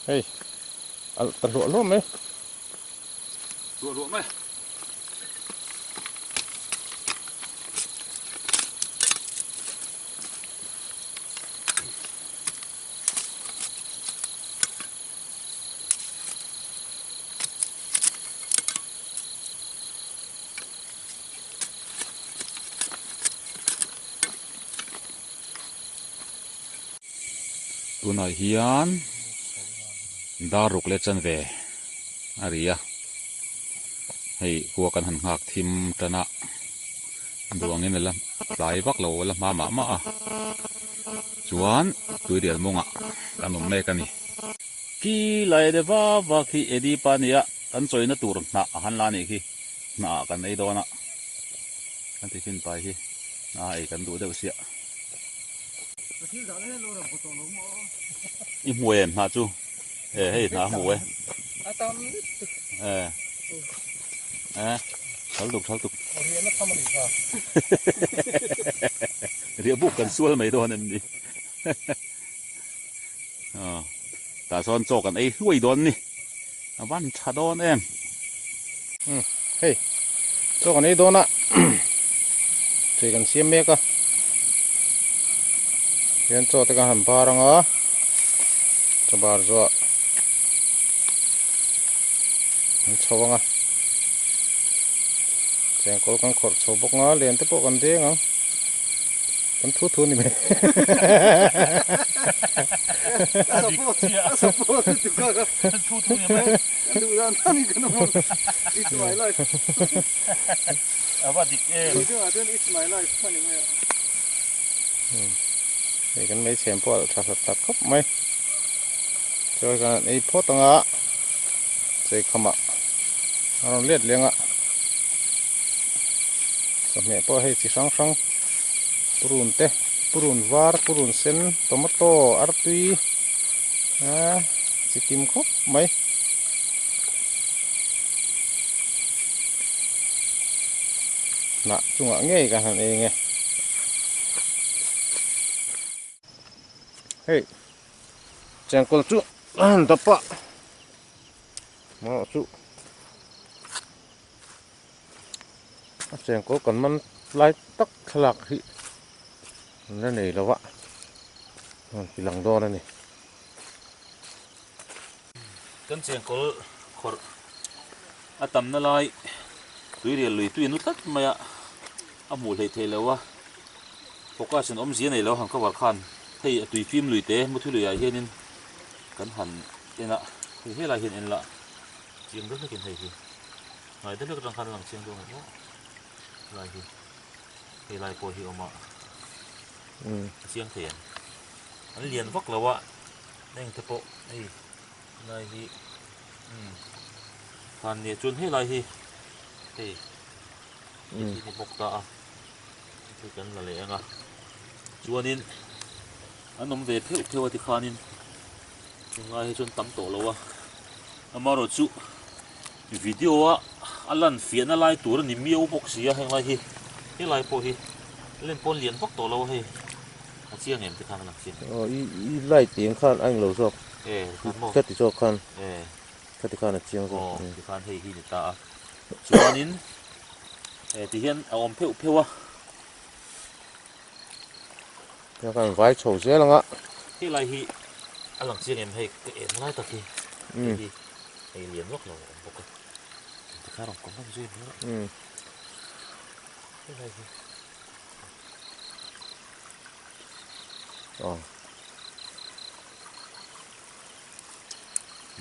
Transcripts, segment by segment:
Hey, tận lụa luôn mấy. Lụa mấy. Tunai hian daruk le chan ve aria hei huwa kan han ngak thim tana duangin la lai vak lo la ma a chuan tuirial munga kanum me kani ki lai de va ki edi pania kan choina tur na han la ni ki na kan ei dona kan ti fin pai hi na ei kan du de sia i muem na chu hei na muwe thal tục ria buk kan sual mai don em ni ta son cho kan ei huai don ni van cha don em Hey, cho con ấy đó nè. Chỉ cần xem mẹ cơ. Hiện cho tất cả hầm ba răng á. Cho ba rồi. Cho vâng á. Chẳng có con khổ cho bốc ngá liền tới bộ con đế ngá. Con thu này mẹ. Thu này mẹ. It's my life. Apa dik It's my life. Funny way. Thì cái mấy xem bộ thật thật khóc mấy. Cho cái ấy phốt tăng á. Chạy không ạ. Nó liệt liền ạ. Cho mẹ bộ hay chỉ sáng sáng. Purun teh, purun var, purun sen, tomato, artui. Chỉ kim khóc mấy. Nạ, chung ạ nghe cả hẳn ấy nghe. Hey, chẳng có chú, đập bạ. Mà chú. Chẳng có còn măn lai tắc lạc hị. Nó này là vạ. Cái lằng đo đây này. kan cheng kol khor atam na lai tuirial lui tuin utat maya amu lei the lewa focus om zia nei lo hang ka war khan hei tui film lui te mu thu lui ai hianin kan han ena he la hin en la chiang do kin hei hi ngai de lek rang khan lang chiang do mo lai hi hei lai po hi oma chiang thian an lian vak lawa neng te po hei lai hi phan ne chun he lai hi hei hi bok ta a thì kan la le anga chuanin anom ve pheu ti khanin ngai chun tam to lo wa amaro chu video a alan fian a lai tur ni miau bok sia heng lai hi he lai po hi len pon lian vak to lo hi a chiang em ti khan lang chin I lai tiếng khan anh lâu rồi. kan mo Cắt thì cho khan. Cắt thì khan là chiang rồi. ti khan hei hi ni ta chuanin ti hian a om pheu a Cái khan vai chầu dễ lắm ạ. he lai hi alang chiang em hei ke em lai ta ki hi hei lian vak lo bok ti kha rong kom nam zui ni he lai hi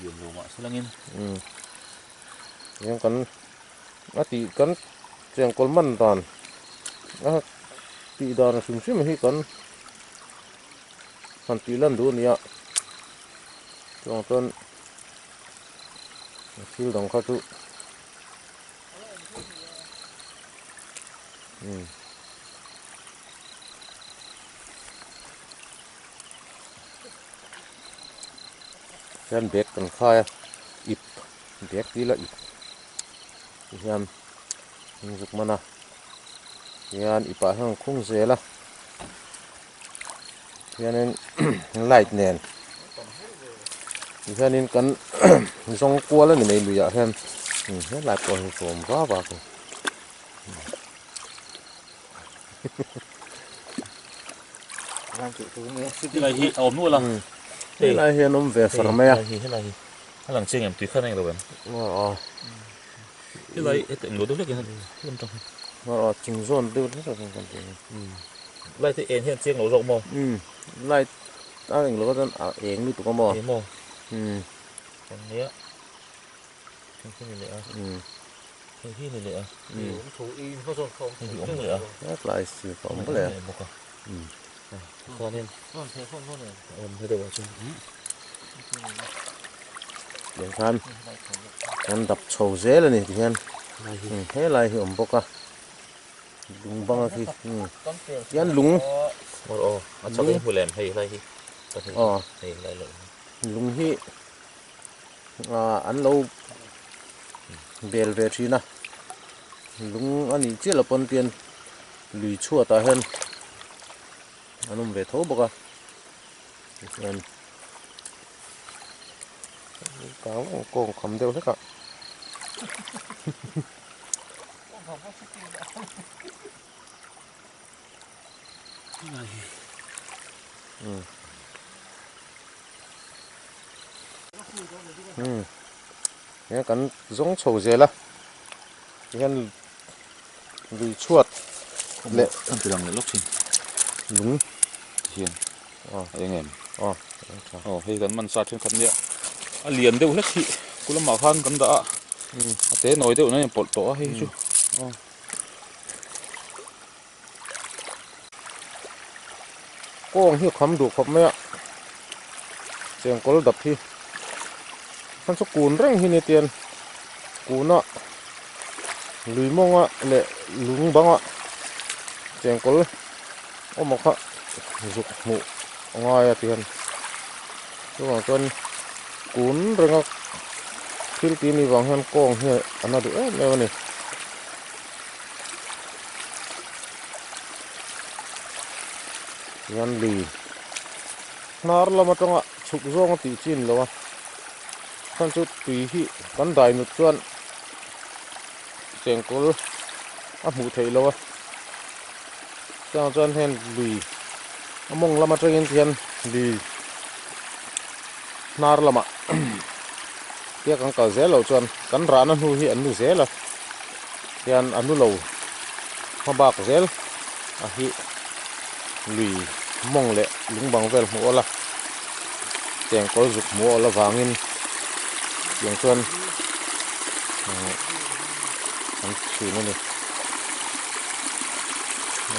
lian lo ma salangin Nhưng con nó thì con chiang col mặn toàn. Nó thì đòn sum sum hi con. Còn tí lần đua nữa. Trong tuần siêu đồng khá tụ. Chân bếp cần khai ịp bếp tí là ịp hiền dục mana hiền ịp ở hàng khung dễ là hiền nên light nền cho nên cần rong cua là này lùi thêm hết lại còn phồng vá vào cái này hi ổn luôn là thế này hiện ông về phần mẹ thế này cái lần chiên em tùy khăn này rồi bạn cái này cái tình lúa đúng là cái hơn trong nó chừng rôn đưa hết rồi còn gì lại thì em hiện chiên nấu rộng mò lại anh lúa dân ở yến như tụi con mò mò còn nhé cái này nữa cái này nữa thủ in có rồi không cái gì nữa rất lại sự phẩm có lẽ cho nên hơi được chứ để khăn anh đập sầu dế lên này thì anh thế lại hiểu một cái lúng băng khi cái anh lúng cho cái mùi lèm hay này hay này lúng hi anh lâu bèl về chi na lúng anh ấy chỉ là phần tiền lùi chua ta hơn anh ông về thấu bọc à anh cáo con cầm đều hết cả cái cắn giống sầu dê là cái lùi chuột lệ ăn từ đằng này lúc xin lúng hiền anh em hay gần mình sát trên khăn nhẹ liền đều hết thị cũng là màu khăn gần đã thế nói đều nó bột tổ hay chứ con hiểu khăm đủ khăm mẹ chèn có đập thì hắn số cùn răng hi nè tiền cùn ạ lùi mông ạ lệ lúng băng ạ chèn có ôm một khắc dục mụ ngoài tiền chứ còn con cún răng ạ Philippines đi vòng hơn con here anh nói được đâu này yan lì nar la ma tonga chuk zong ti chin lo kan chu tui hi kan dai nu chuan chengkol a mu thei lo chang chuan hen lì among lama tengin thian lì nar lama tia kan ka zel lo chuan kan ran an hu hi an nu zel a hian an nu lo ma bak zel a hi lì mong lệ lúng bằng vel mua la chèn có dục mua la vangin tiếng xuân ăn xì nữa này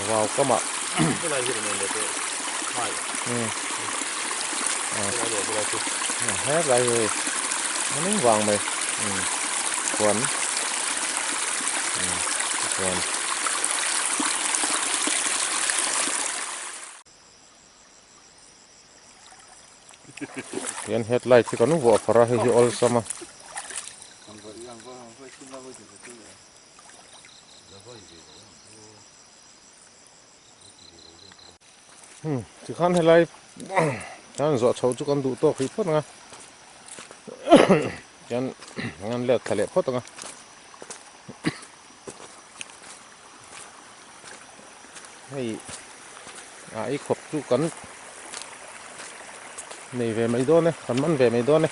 vào các bạn cái này thì mình để phải hết lại rồi nó nướng vàng mày quấn quấn yan headlight thì có nó vỏ phara hay all sama chỉ khăn headlight yan dọ chấu chú con đủ to khí phốt nga yan ngan lẹt thả lẹt phốt nga hay ít khop chú cắn này về mấy đô này còn mắn về mấy đô này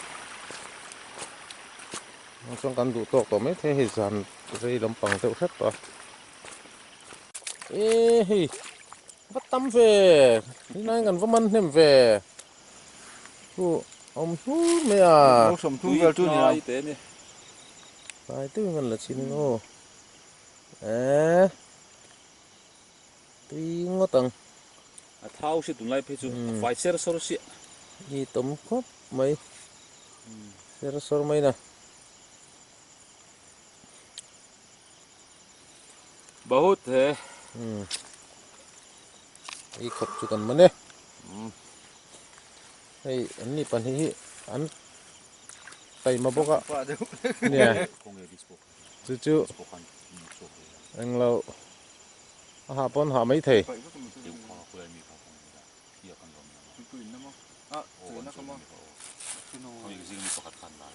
trong căn đủ to có mấy thế thì dàn dây lấm bằng tiêu hết rồi ê hi bắt tắm về nay gần vấp mắn thêm về ông hú mẹ à sầm thung về tu này phải tư gần là chín ngô à tuy ngô tầng thao sẽ tụi lại phải chú phải xe sơ xe đi tấm khóc mấy xe sơ mấy nè बहुत है ý khóc chú cần mấy nè hay anh đi pan hi anh tay mà bốc á nè chú chú anh lâu hạ pon hạ mấy thầy Không có gì có khát khăn nào.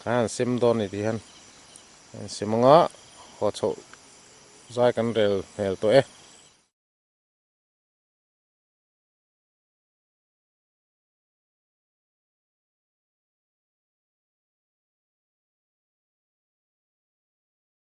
Kan sim don ni tihan sim nga ho cho zai kan rel hel to e